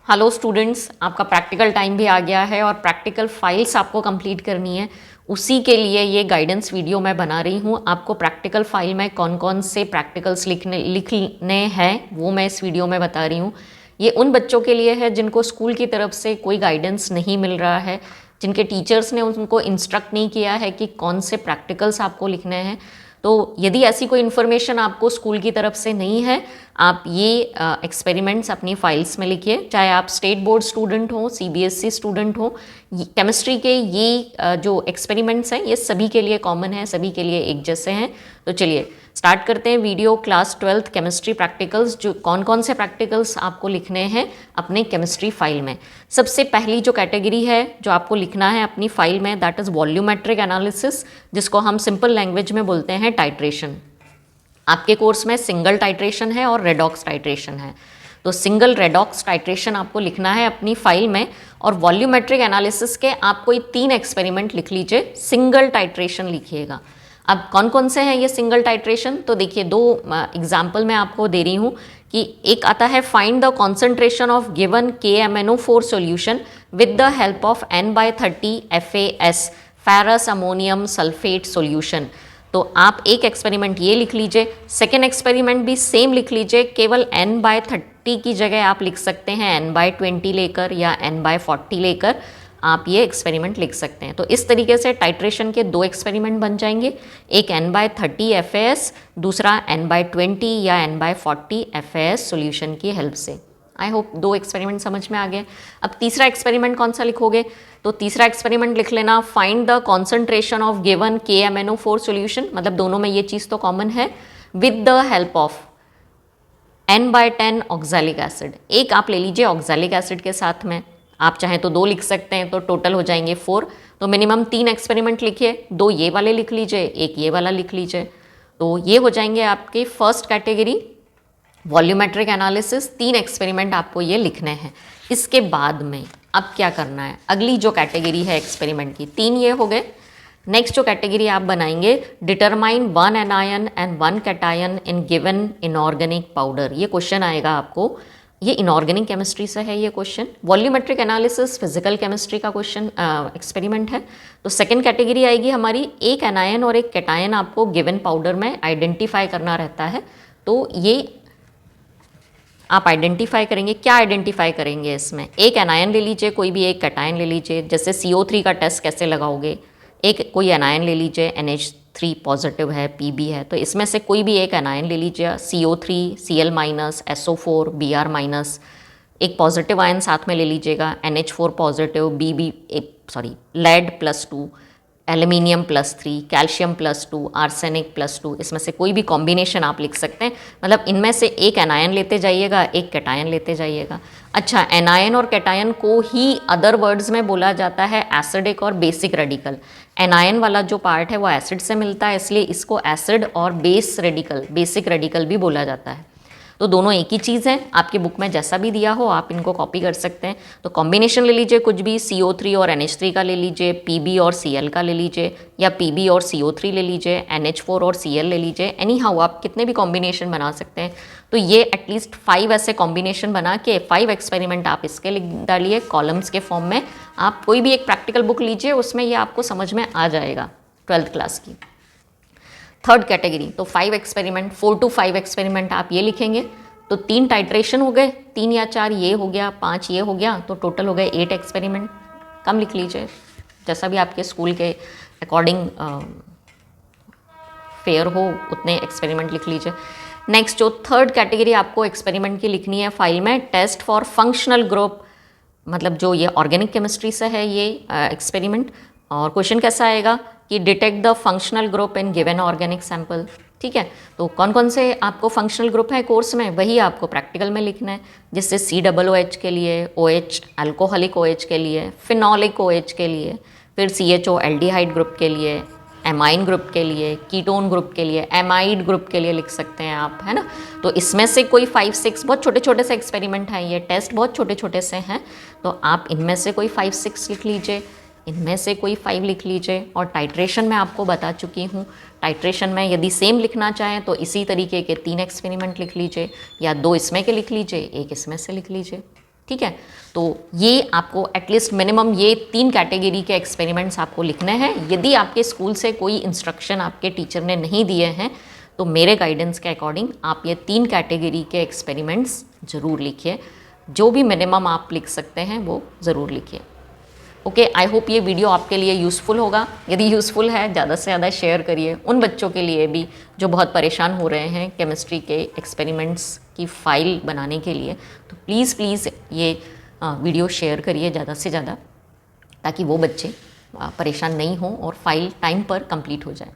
Hello students, आपका practical time भी आ गया है और प्रैक्टिकल फाइल्स आपको कंप्लीट करनी है। उसी के लिए ये गाइडेंस वीडियो मैं बना रही हूँ। आपको प्रैक्टिकल फाइल में कौन कौन से प्रैक्टिकल्स लिखने हैं वो मैं इस वीडियो में बता रही हूँ। ये उन बच्चों के लिए है जिनको स्कूल की तरफ से कोई गाइडेंस नहीं मिल रहा है, जिनके टीचर्स ने उनको इंस्ट्रक्ट नहीं किया है कि कौन से प्रैक्टिकल्स आपको लिखने हैं। तो यदि ऐसी कोई इन्फॉर्मेशन आपको स्कूल की तरफ से नहीं है, आप ये एक्सपेरिमेंट्स अपनी फाइल्स में लिखिए। चाहे आप स्टेट बोर्ड स्टूडेंट हो, सीबीएसई स्टूडेंट हो, केमिस्ट्री के ये जो एक्सपेरिमेंट्स हैं ये सभी के लिए कॉमन है, सभी के लिए एक जैसे हैं। तो चलिए स्टार्ट करते हैं video. Class 12th chemistry practicals, जो कौन कौन से प्रैक्टिकल्स आपको लिखने हैं अपने केमिस्ट्री फाइल में। सबसे पहली जो कैटेगरी है जो आपको लिखना है अपनी फाइल में, दैट इज़ वॉल्यूमेट्रिक एनालिसिस, जिसको हम सिंपल लैंग्वेज में बोलते हैं टाइट्रेशन। आपके कोर्स में सिंगल टाइट्रेशन है और रेडॉक्स टाइट्रेशन है। तो सिंगल रेडॉक्स टाइट्रेशन आपको लिखना है अपनी फाइल में, और वॉल्यूमेट्रिक एनालिसिस के आप कोई 3 एक्सपेरिमेंट लिख लीजिए, सिंगल टाइट्रेशन लिखिएगा। अब कौन कौन से हैं ये सिंगल टाइट्रेशन, तो देखिए 2 एग्जाम्पल मैं आपको दे रही हूँ कि एक आता है find the concentration of given KMnO4 solution with the help of N/30 FAS ferrous ammonium sulphate solution. तो आप एक एक्सपेरिमेंट ये लिख लीजिए, सेकेंड एक्सपेरिमेंट भी सेम लिख लीजिए, केवल N/30 की जगह आप लिख सकते हैं N/20 लेकर या N/40 लेकर आप ये एक्सपेरिमेंट लिख सकते हैं। तो इस तरीके से टाइट्रेशन के 2 एक्सपेरिमेंट बन जाएंगे, एक N/30 FAS, दूसरा N/20 या N/40 FAS सॉल्यूशन की हेल्प से। आई होप 2 एक्सपेरिमेंट समझ में आ गए। अब तीसरा एक्सपेरिमेंट कौन सा लिखोगे, तो तीसरा एक्सपेरिमेंट लिख लेना find the concentration of given KMnO4 solution, मतलब दोनों में ये चीज़ तो कॉमन है, with the help of N/10 oxalic acid. एक आप ले लीजिए ऑक्सैलिक एसिड के साथ में, आप चाहें तो 2 लिख सकते हैं, तो टोटल हो जाएंगे 4। तो मिनिमम 3 एक्सपेरिमेंट लिखिए, 2 ये वाले लिख लीजिए, एक ये वाला लिख लीजिए। तो ये हो जाएंगे आपके first category volumetric analysis. 3 experiment आपको ये लिखने हैं। इसके बाद में अब क्या करना है, अगली जो कैटेगरी है एक्सपेरिमेंट की, 3 ये हो गए। नेक्स्ट जो कैटेगरी आप बनाएंगे, determine 1 anion and 1 cation in given inorganic powder. ये क्वेश्चन आएगा आपको, ये इनऑर्गेनिक केमिस्ट्री से है ये question. Volumetric analysis physical chemistry का क्वेश्चन एक्सपेरिमेंट है। तो सेकंड कैटेगरी आएगी हमारी, एक एनायन और एक कैटायन आपको गिवन पाउडर में आइडेंटिफाई करना रहता है। तो ये आप आइडेंटिफाई करेंगे, क्या आइडेंटिफाई करेंगे इसमें, एक एनायन ले लीजिए, कोई भी एक कैटायन ले लीजिए। जैसे CO3 का टेस्ट कैसे लगाओगे, एक कोई एनायन ले लीजिए, NH3 पॉजिटिव है, PB है, तो इसमें से कोई भी एक एनायन ले लीजिए, CO3 Cl-, SO4 Br-, एक पॉजिटिव आयन साथ में ले लीजिएगा, NH4 positive, lead+2, aluminium +3, calcium +2, arsenic +2, इसमें से कोई भी कॉम्बिनेशन आप लिख सकते हैं। मतलब इनमें से एक एनायन लेते जाइएगा, एक कैटायन लेते जाइएगा। अच्छा, एनायन और कैटायन को ही अदर वर्ड्स में बोला जाता है एसिडिक और बेसिक रेडिकल। एनायन वाला जो पार्ट है वो एसिड से मिलता है, इसलिए इसको एसिड और बेसिक रेडिकल भी बोला जाता है। तो दोनों एक ही चीज़ है, आपके बुक में जैसा भी दिया हो आप इनको कॉपी कर सकते हैं। तो कॉम्बिनेशन ले लीजिए, कुछ भी CO3 और NH3 का ले लीजिए, PB और Cl का ले लीजिए, या PB और CO3 ले लीजिए, NH4 और Cl ले लीजिए। एनी हाउ आप कितने भी कॉम्बिनेशन बना सकते हैं। तो ये एटलीस्ट 5 ऐसे कॉम्बिनेशन बना के 5 एक्सपेरिमेंट आप इसके लिख डालिए कॉलम्स के फॉर्म में। आप कोई भी एक प्रैक्टिकल बुक लीजिए, उसमें ये आपको समझ में आ जाएगा 12th क्लास की। थर्ड कैटेगरी, तो 5 एक्सपेरिमेंट, 4 to 5 एक्सपेरिमेंट आप ये लिखेंगे। तो 3 टाइट्रेशन हो गए, 3 या 4 ये हो गया, 5 ये हो गया, तो टोटल हो गए 8 एक्सपेरिमेंट। कम लिख लीजिए, जैसा भी आपके स्कूल के अकॉर्डिंग फेयर हो उतने एक्सपेरिमेंट लिख लीजिए। नेक्स्ट जो थर्ड कैटेगरी आपको एक्सपेरिमेंट की लिखनी है फाइल में, टेस्ट फॉर फंक्शनल ग्रुप, मतलब जो ये ऑर्गेनिक केमिस्ट्री से है ये एक्सपेरिमेंट। और क्वेश्चन कैसा आएगा कि detect the functional group in given organic sample. ठीक है, तो कौन कौन से आपको फंक्शनल ग्रुप है कोर्स में, वही आपको प्रैक्टिकल में लिखना है। जिससे COOH के लिए, OH अल्कोहलिक OH के लिए, फिनॉलिक OH के लिए, फिर CHO एल्डिहाइड ग्रुप के लिए, एमाइन ग्रुप के लिए, कीटोन ग्रुप के लिए, एमाइड ग्रुप के लिए लिख सकते हैं आप, है ना। तो इसमें से कोई 5-6 बहुत छोटे छोटे से एक्सपेरिमेंट हैं, ये टेस्ट बहुत छोटे छोटे से हैं, तो आप इनमें से कोई 5-6 लिख लीजिए, इनमें से कोई 5 लिख लीजिए। और टाइट्रेशन मैं आपको बता चुकी हूँ, टाइट्रेशन में यदि सेम लिखना चाहें तो इसी तरीके के 3 एक्सपेरिमेंट लिख लीजिए, या 2 इसमें के लिख लीजिए, एक इसमें से लिख लीजिए। ठीक है। तो ये आपको एटलीस्ट मिनिमम ये 3 कैटेगरी के एक्सपेरिमेंट्स आपको लिखने हैं। यदि आपके स्कूल से कोई इंस्ट्रक्शन आपके टीचर ने नहीं दिए हैं तो मेरे गाइडेंस के अकॉर्डिंग आप ये 3 कैटेगरी के एक्सपेरिमेंट्स ज़रूर लिखिए। जो भी मिनिमम आप लिख सकते हैं वो ज़रूर लिखिए। ओके, आई होप ये वीडियो आपके लिए यूज़फुल होगा। यदि यूज़फुल है ज़्यादा से ज़्यादा शेयर करिए उन बच्चों के लिए भी जो बहुत परेशान हो रहे हैं केमिस्ट्री के एक्सपेरिमेंट्स की फ़ाइल बनाने के लिए। तो प्लीज़ ये वीडियो शेयर करिए ज़्यादा से ज़्यादा, ताकि वो बच्चे परेशान नहीं हों और फाइल टाइम पर कंप्लीट हो जाए।